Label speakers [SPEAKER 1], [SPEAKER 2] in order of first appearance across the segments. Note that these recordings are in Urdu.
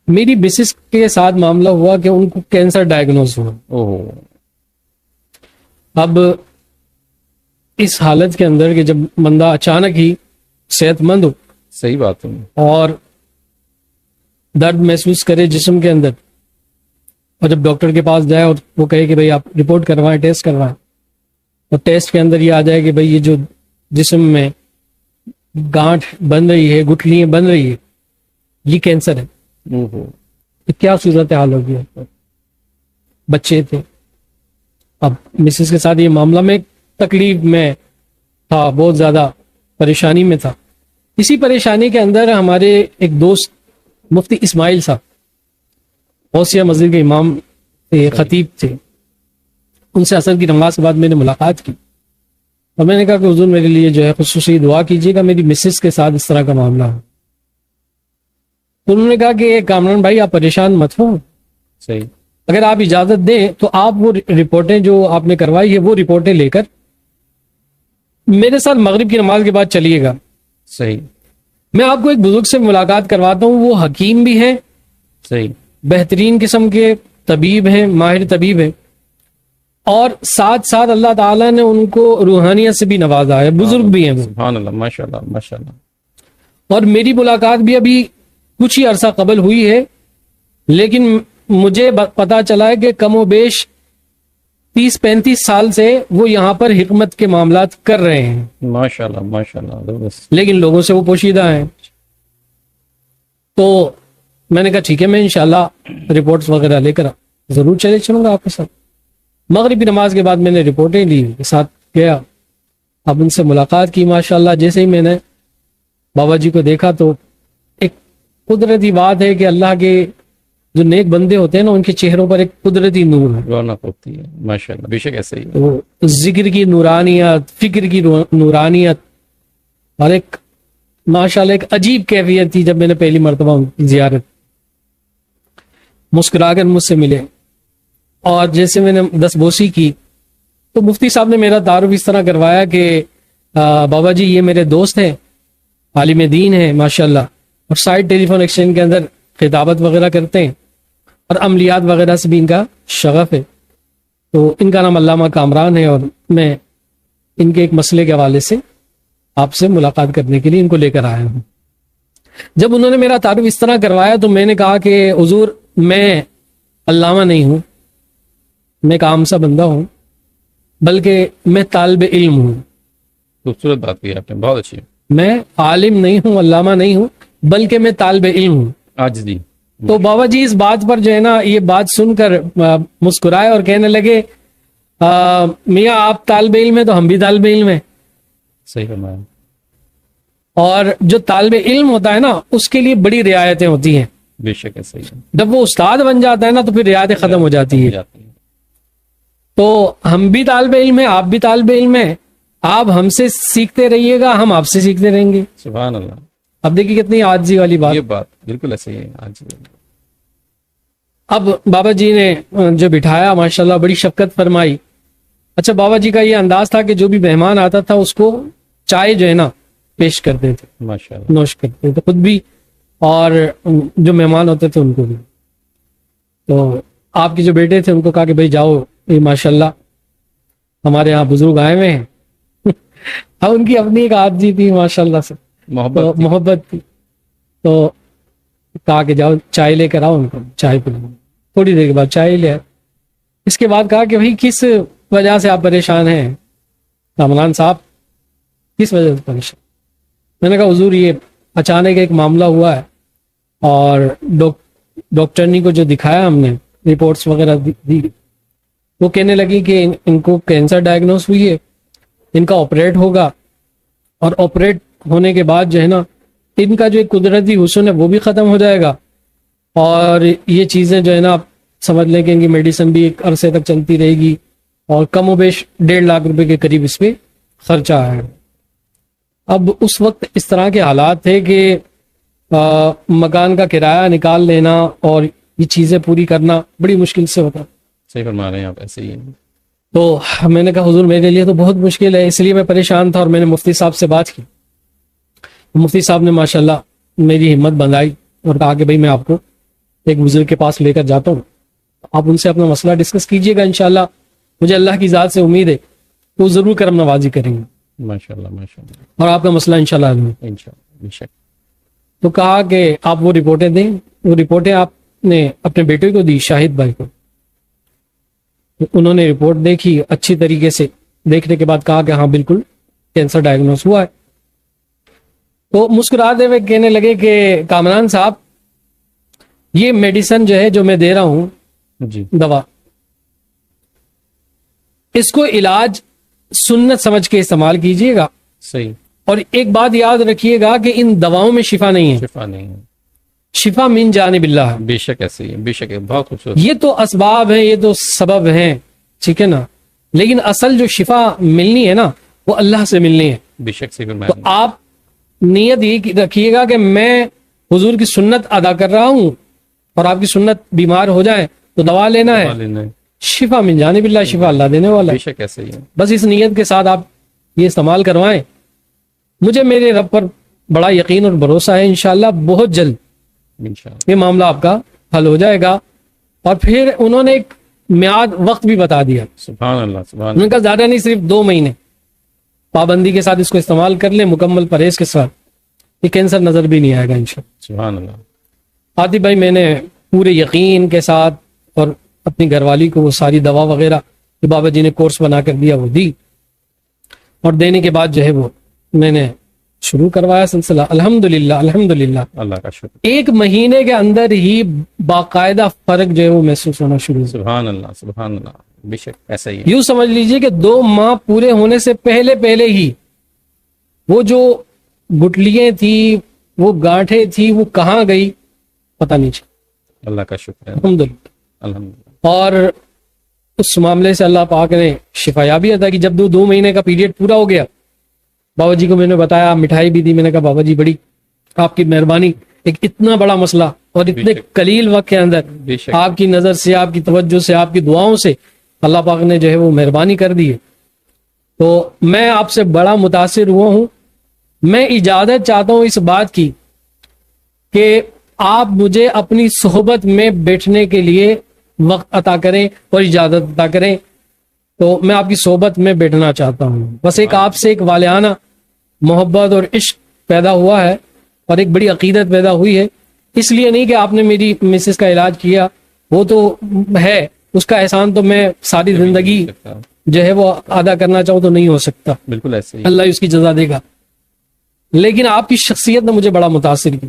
[SPEAKER 1] میری مسز کے ساتھ معاملہ ہوا کہ ان کو کینسر ڈائگنوز ہوا. اب اس حالت کے اندر کہ جب بندہ اچانک ہی صحت مند ہو,
[SPEAKER 2] صحیح بات ہے,
[SPEAKER 1] اور درد محسوس کرے جسم کے اندر, اور جب ڈاکٹر کے پاس جائے اور وہ کہے کہ بھئی آپ رپورٹ کروائیں, ٹیسٹ کروائیں, اور ٹیسٹ کے اندر یہ آ جائے کہ بھئی یہ جو جسم میں گانٹھ بن رہی ہے, گٹھلیاں بن رہی ہے, یہ کینسر ہے. تو کیا صورت حال ہوگی. بچے تھے. اب مسز کے ساتھ یہ معاملہ میں تکلیف میں تھا, بہت زیادہ پریشانی میں تھا. اسی پریشانی کے اندر ہمارے ایک دوست مفتی اسماعیل صاحب, غوثیہ مسجد کے امام تھے, خطیب تھے. ان سے عصر کی نماز کے بعد میں نے ملاقات کی, اور میں نے کہا کہ حضور میرے لیے جو ہے خصوصی دعا کیجیے گا, میری مسز کے ساتھ اس طرح کا معاملہ ہے. تو انہوں نے کہا کہ کامران بھائی آپ پریشان مت ہو,
[SPEAKER 2] صحیح,
[SPEAKER 1] اگر آپ اجازت دیں تو آپ وہ رپورٹیں جو آپ نے کروائی ہے وہ رپورٹیں لے کر میرے ساتھ مغرب کی نماز کے بعد چلیے گا.
[SPEAKER 2] صحیح,
[SPEAKER 1] میں آپ کو ایک بزرگ سے ملاقات کرواتا ہوں, وہ حکیم بھی ہیں,
[SPEAKER 2] صحیح,
[SPEAKER 1] بہترین قسم کے طبیب ہیں, ماہر طبیب ہیں, اور ساتھ ساتھ اللہ تعالیٰ نے ان کو روحانیت سے بھی نوازا ہے, بزرگ بھی ہیں وہ.
[SPEAKER 2] سبحان اللہ, ماشاء اللہ, ماشاء اللہ.
[SPEAKER 1] اور میری ملاقات بھی ابھی کچھ ہی عرصہ قبل ہوئی ہے, لیکن مجھے پتا چلا ہے کہ کم و بیش 30-35 سال سے وہ یہاں پر حکمت کے معاملات کر رہے ہیں.
[SPEAKER 2] ماشاء اللہ, ماشاء اللہ,
[SPEAKER 1] لیکن لوگوں سے وہ پوشیدہ ہیں. تو میں نے کہا ٹھیک ہے, میں انشاءاللہ رپورٹس وغیرہ لے کر ضرور چلوں گا آپ کے ساتھ. مغرب کی نماز کے بعد میں نے رپورٹیں لی, کے ساتھ گیا. اب ان سے ملاقات کی. ماشاءاللہ جیسے ہی میں نے بابا جی کو دیکھا تو ایک قدرتی بات ہے کہ اللہ کے جو نیک بندے ہوتے ہیں نا, ان کے چہروں پر ایک قدرتی نور ہے,
[SPEAKER 2] رونق ہوتی ہے. ماشاءاللہ, بے شک ایسے ہی.
[SPEAKER 1] تو ذکر کی نورانیت, فکر کی نورانیت, اور ایک ماشاءاللہ ایک عجیب کیفیت تھی جب میں نے پہلی مرتبہ ان کی زیارت. مسکرا کر مجھ سے ملے, اور جیسے میں نے دست بوسی کی تو مفتی صاحب نے میرا تعارف اس طرح کروایا کہ بابا جی یہ میرے دوست ہیں, عالم دین ہیں ماشاءاللہ, اور سائٹ ٹیلی فون ایکسچینج کے اندر خطابت وغیرہ کرتے ہیں, اور عملیات وغیرہ سے بھی ان کا شغف ہے. تو ان کا نام علامہ کامران ہے, اور میں ان کے ایک مسئلے کے حوالے سے آپ سے ملاقات کرنے کے لیے ان کو لے کر آیا ہوں. جب انہوں نے میرا تعارف اس طرح کروایا تو میں نے کہا کہ حضور میں علامہ نہیں ہوں, میں ایک عام سا بندہ ہوں, بلکہ میں طالب علم ہوں.
[SPEAKER 2] خوبصورت بات کی آپ نے, بہت اچھی.
[SPEAKER 1] میں عالم نہیں ہوں, علامہ نہیں ہوں, بلکہ میں طالب علم ہوں.
[SPEAKER 2] آج جی.
[SPEAKER 1] تو بابا جی اس بات پر جو ہے نا, یہ بات سن کر مسکرائے اور کہنے لگے میاں آپ طالب علم ہیں تو ہم بھی طالب علم ہیں.
[SPEAKER 2] صحیح فرمایا.
[SPEAKER 1] اور جو طالب علم ہوتا ہے نا اس کے لیے بڑی رعایتیں ہوتی ہیں.
[SPEAKER 2] بے شک ایسا ہی.
[SPEAKER 1] جب وہ استاد بن جاتا ہے نا تو پھر رعایتیں ختم ہو جاتی ہے. تو ہم بھی طالب علم ہیں, آپ بھی طالب علم ہیں, آپ ہم سے سیکھتے رہیے گا, ہم آپ سے سیکھتے رہیں گے.
[SPEAKER 2] سبحان اللہ.
[SPEAKER 1] اب دیکھیے کتنی عاجزی والی بات.
[SPEAKER 2] یہ بات بالکل ایسے ہی ہے.
[SPEAKER 1] اب بابا جی نے جو بٹھایا ماشاءاللہ بڑی شفقت فرمائی. اچھا بابا جی کا یہ انداز تھا کہ جو بھی مہمان آتا تھا اس کو چائے جو ہے نا پیش کرتے تھے,
[SPEAKER 2] ماشاءاللہ,
[SPEAKER 1] نوش کرتے تھے, خود بھی اور جو مہمان ہوتے تھے ان کو بھی. تو آپ کے جو بیٹے تھے ان کو کہا کہ بھائی جاؤ, یہ ماشاءاللہ ہمارے یہاں بزرگ آئے ہوئے ہیں. اب ان کی اپنی ایک عادت تھی ماشاءاللہ سے, محبت تھی. تو کہا کہ جاؤ چائے لے کر آؤ, ان کو چائے پلاؤ. تھوڑی دیر کے بعد چائے لے آئے. اس کے بعد کہا کہ بھائی کس وجہ سے آپ پریشان ہیں کامران صاحب, کس وجہ سے پریشان؟ میں نے کہا حضور یہ اچانک ایک معاملہ ہوا ہے, اور ڈاکٹرنی کو جو دکھایا ہم نے, رپورٹس وغیرہ دی, وہ کہنے لگی کہ ان کو کینسر ڈائگنوز ہوئی ہے, ان کا آپریٹ ہوگا, اور آپریٹ ہونے کے بعد جو ہے نا ان کا جو ایک قدرتی حسن ہے وہ بھی ختم ہو جائے گا, اور یہ چیزیں جو ہے نا آپ سمجھ لیں کہ ان کی میڈیسن بھی ایک عرصے تک چلتی رہے گی, اور کم و بیش 1.5 لاکھ روپے کے قریب اس پہ خرچہ ہے. اب اس وقت اس طرح کے حالات تھے کہ مکان کا کرایہ نکال لینا اور یہ چیزیں پوری کرنا بڑی مشکل سے ہوتا.
[SPEAKER 2] صحیح فرما رہے ہیں آپ, ایسے ہی ہے.
[SPEAKER 1] تو میں نے کہا حضور میرے لیے تو بہت مشکل ہے, اس لیے میں پریشان تھا, اور میں نے مفتی صاحب سے بات کی. مفتی صاحب نے ماشاءاللہ میری ہمت بندھائی اور کہا کہ بھائی میں آپ کو ایک بزرگ کے پاس لے کر جاتا ہوں, آپ ان سے اپنا مسئلہ ڈسکس کیجیے گا, انشاءاللہ مجھے اللہ کی ذات سے امید ہے کہ وہ ضرور کرم نوازی کریں گے
[SPEAKER 2] ماشاءاللہ ماشاءاللہ
[SPEAKER 1] اور آپ کا مسئلہ انشاءاللہ حل ہوگا.
[SPEAKER 2] انشاءاللہ بے شک.
[SPEAKER 1] تو کہا کہ آپ وہ رپورٹیں دیں. وہ رپورٹیں آپ نے اپنے بیٹے کو دی, شاہد بھائی کو. انہوں نے رپورٹ دیکھی اچھی طریقے سے, دیکھنے کے بعد کہا کہ ہاں بالکل کینسر ڈائگنوز ہوا ہے. تو مسکراتے ہوئے کہنے لگے کہ کامران صاحب, یہ میڈیسن جو ہے جو میں دے رہا ہوں,
[SPEAKER 2] جی
[SPEAKER 1] دوا, اس کو علاج سنت سمجھ کے استعمال کیجیے گا,
[SPEAKER 2] صحیح,
[SPEAKER 1] اور ایک بات یاد رکھیے گا کہ ان دواؤں میں شفا نہیں ہے,
[SPEAKER 2] شفا نہیں ہے.
[SPEAKER 1] شفا من جانب اللہ ہے.
[SPEAKER 2] بے شک ایسے ہی ہے, بے شک ہے, بہت خوبصورت.
[SPEAKER 1] یہ تو اسباب ہیں, یہ تو سبب ہیں, ٹھیک ہے نا, لیکن اصل جو شفا ملنی ہے نا وہ اللہ سے ملنی ہے.
[SPEAKER 2] بے شک صحیح
[SPEAKER 1] تو
[SPEAKER 2] فرمایا.
[SPEAKER 1] آپ نیت یہ رکھیے گا کہ میں حضور کی سنت ادا کر رہا ہوں, اور آپ کی سنت بیمار ہو جائے تو دوا لینا ہے,
[SPEAKER 2] لینا ہے.
[SPEAKER 1] شفا من جانب اللہ, شفا اللہ دینے والا ہے.
[SPEAKER 2] بے شک ایسے ہی ہے.
[SPEAKER 1] بس اس نیت کے ساتھ آپ یہ استعمال کروائیں. مجھے میرے رب پر بڑا یقین اور بھروسہ ہے, انشاءاللہ بہت جلد
[SPEAKER 2] انشاءاللہ
[SPEAKER 1] یہ معاملہ آپ کا حل ہو جائے گا. اور پھر انہوں نے ایک میعاد وقت بھی بتا دیا.
[SPEAKER 2] سبحان اللہ سبحان
[SPEAKER 1] انہوں نے کہا زیادہ نہیں, صرف 2 مہینے پابندی کے ساتھ اس کو استعمال کر لیں, مکمل پرہیز کے ساتھ, یہ کینسر نظر بھی نہیں آئے گا انشاءاللہ.
[SPEAKER 2] سبحان اللہ.
[SPEAKER 1] عاطف بھائی, میں نے پورے یقین کے ساتھ اور اپنی گھر والی کو وہ ساری دوا وغیرہ جو بابا جی نے کورس بنا کر دیا وہ دی, اور دینے کے بعد جو ہے وہ میں نے شروع کروایا سلسلہ. الحمدللہ الحمدللہ
[SPEAKER 2] اللہ کا شکر.
[SPEAKER 1] 1 مہینے کے اندر ہی باقاعدہ فرق جو ہے وہ محسوس ہونا شروع ہوا.
[SPEAKER 2] سبحان اللہ سبحان اللہ. بے شک ایسا ہی ہے.
[SPEAKER 1] یوں سمجھ لیجئے کہ 2 ماہ پورے ہونے سے پہلے ہی وہ جو گٹلیاں تھی, وہ گانٹھیں تھی, وہ کہاں گئی پتہ نہیں چلا.
[SPEAKER 2] اللہ کا شکر ہے.
[SPEAKER 1] الحمدللہ.
[SPEAKER 2] الحمدللہ.
[SPEAKER 1] اور اس معاملے سے اللہ پاک نے شفا یابی عطا کی. جب 2 مہینے کا پیریڈ پورا ہو گیا, بابا جی کو میں نے بتایا, مٹھائی بھی دی. میں نے کہا بابا جی بڑی آپ کی مہربانی, ایک اتنا بڑا مسئلہ اور اتنے قلیل وقت کے اندر
[SPEAKER 2] بے شک
[SPEAKER 1] آپ کی نظر سے, آپ کی توجہ سے, آپ کی دعاؤں سے اللہ پاک نے جو ہے وہ مہربانی کر دی ہے. تو میں آپ سے بڑا متاثر ہوا ہوں. میں اجازت چاہتا ہوں اس بات کی کہ آپ مجھے اپنی صحبت میں بیٹھنے کے لیے وقت عطا کریں اور اجازت عطا کریں. تو میں آپ کی صحبت میں بیٹھنا چاہتا ہوں. بس ایک آپ سے ایک والہانہ محبت اور عشق پیدا ہوا ہے, اور ایک بڑی عقیدت پیدا ہوئی ہے. اس لیے نہیں کہ آپ نے میری مسز کا علاج کیا, وہ تو ہے, اس کا احسان تو میں ساری زندگی جو ہے وہ ادا کرنا چاہوں تو نہیں ہو سکتا.
[SPEAKER 2] بالکل ایسے ہی.
[SPEAKER 1] اللہ اس کی جزا دے گا. لیکن آپ کی شخصیت نے مجھے بڑا متاثر کی.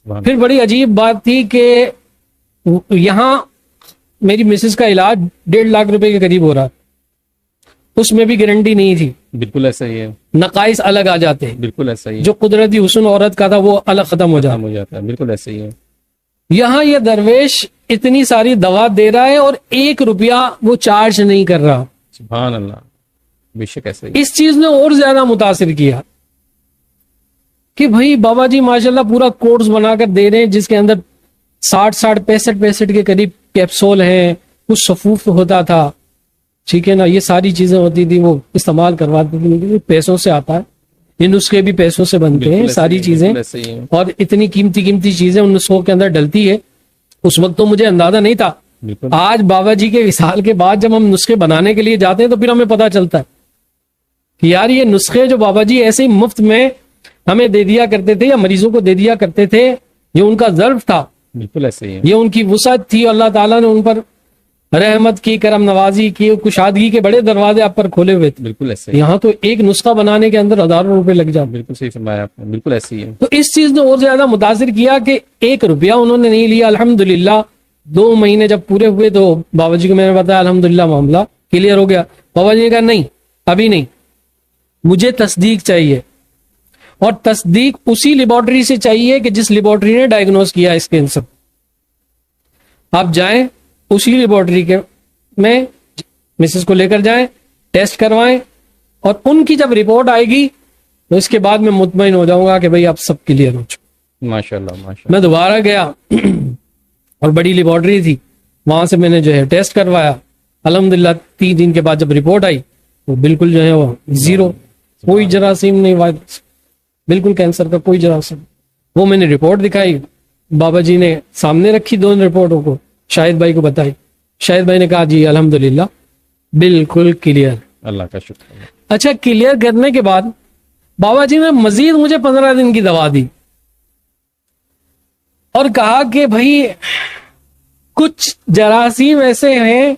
[SPEAKER 2] سبحان
[SPEAKER 1] پھر بڑی عجیب بات تھی کہ یہاں میری مسز کا علاج 1.5 لاکھ روپے کے قریب ہو رہا, اس میں بھی گارنٹی نہیں تھی.
[SPEAKER 2] بالکل ایسا ہی ہے.
[SPEAKER 1] نقائص الگ آ جاتے ہیں,
[SPEAKER 2] بالکل ایسا ہی ہے.
[SPEAKER 1] جو قدرتی حسن عورت کا تھا وہ الگ ختم ہو جاتا.
[SPEAKER 2] ختم ہو جاتا ہے. بالکل ایسے ہی ہے.
[SPEAKER 1] یہاں یہ درویش اتنی ساری دوا دے رہا ہے اور 1 روپیہ وہ چارج نہیں کر رہا.
[SPEAKER 2] سبحان اللہ. بے شک ایسا ہی.
[SPEAKER 1] اس چیز نے اور زیادہ متاثر کیا کہ بھائی بابا جی ماشاءاللہ پورا کورس بنا کر دے رہے ہیں, جس کے اندر 65 کے قریب کیپسول ہیں, کچھ صفوف ہوتا تھا, ٹھیک ہے نا, یہ ساری چیزیں ہوتی تھی, وہ استعمال کرواتے تھے. پیسوں سے آتا ہے, یہ نسخے بھی پیسوں سے بنتے ہیں, ساری چیزیں, اور اتنی قیمتی چیزیں ان نسخوں کے اندر ڈلتی ہے. اس وقت تو مجھے اندازہ نہیں تھا. آج بابا جی کے وصال کے بعد جب ہم نسخے بنانے کے لیے جاتے ہیں تو پھر ہمیں پتہ چلتا ہے کہ یار یہ نسخے جو بابا جی ایسے ہی مفت میں ہمیں دے دیا کرتے تھے یا مریضوں کو دے دیا کرتے تھے, یہ ان کا ظرف تھا,
[SPEAKER 2] بالکل ایسے ہی ہے.
[SPEAKER 1] یہ ان کی وسعت تھی. اللہ تعالیٰ نے ان پر رحمت کی, کرم نوازی کی, کشادگی کے بڑے دروازے آپ پر کھولے ہوئے تھے.
[SPEAKER 2] بالکل ایسے ہی.
[SPEAKER 1] یہاں تو ایک نسخہ بنانے کے اندر ہزاروں روپے لگ جاتے.
[SPEAKER 2] بالکل صحیح فرمایا آپ نے. بالکل ایسے ہی ہے.
[SPEAKER 1] تو اس چیز نے اور زیادہ متاثر کیا کہ 1 روپیہ انہوں نے نہیں لیا. الحمدللہ 2 مہینے جب پورے ہوئے تو بابا جی کو میں نے بتایا الحمدللہ معاملہ کلیئر ہو گیا. بابا جی نے کہا نہیں, ابھی نہیں, مجھے تصدیق چاہیے, اور تصدیق اسی لیبارٹری سے چاہیے کہ جس لیبارٹری نے ڈائگنوز کیا اس کینسر. آپ جائیں اسی لیبارٹری کے میں مسز کو لے کر جائیں, ٹیسٹ کروائیں, اور ان کی جب رپورٹ آئے گی تو اس کے بعد میں مطمئن ہو جاؤں گا کہ بھئی اب سب کلیئر ہو چکا.
[SPEAKER 2] ماشاءاللہ ماشاءاللہ.
[SPEAKER 1] میں دوبارہ گیا اور بڑی لیبارٹری تھی, وہاں سے میں نے جو ہے ٹیسٹ کروایا. الحمدللہ 3 دن کے بعد جب رپورٹ آئی وہ بالکل جو ہے وہ 0, کوئی جراثیم نہیں, وائرس, بالکل کینسر کا کوئی جراثیم. وہ میں نے رپورٹ دکھائی, بابا جی نے سامنے رکھی دونوں رپورٹوں کو، شاہد بھائی کو بتائی، شاہد بھائی نے کہا جی الحمدللہ بالکل کلیئر۔
[SPEAKER 2] اللہ کا شکر ہے۔
[SPEAKER 1] اچھا، کلیئر کرنے کے بعد بابا جی نے مزید مجھے 15 دن کی دوا دی اور کہا کہ بھائی کچھ جراثیم ایسے ہیں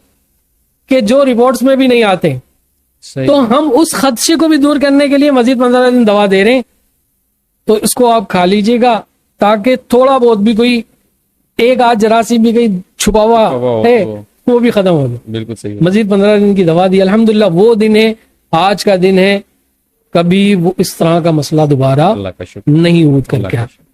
[SPEAKER 1] کہ جو رپورٹس میں بھی نہیں آتے،
[SPEAKER 2] صحیح،
[SPEAKER 1] تو ہم اس خدشے کو بھی دور کرنے کے لیے مزید 15 دن دوا دے رہے ہیں، تو اس کو آپ کھا لیجئے گا تاکہ تھوڑا بہت بھی کوئی ایک آدھ جراثیم بھی کہیں چھپا ہوا ہے وہ بھی ختم ہو جائے۔
[SPEAKER 2] بالکل صحیح،
[SPEAKER 1] مزید 15 دن کی دوا دی، الحمدللہ وہ دن ہے، آج کا دن ہے، کبھی وہ اس طرح کا مسئلہ دوبارہ
[SPEAKER 2] اللہ کا شکر،
[SPEAKER 1] نہیں عود کر
[SPEAKER 2] اللہ
[SPEAKER 1] کے
[SPEAKER 2] کا
[SPEAKER 1] آ
[SPEAKER 2] شکر۔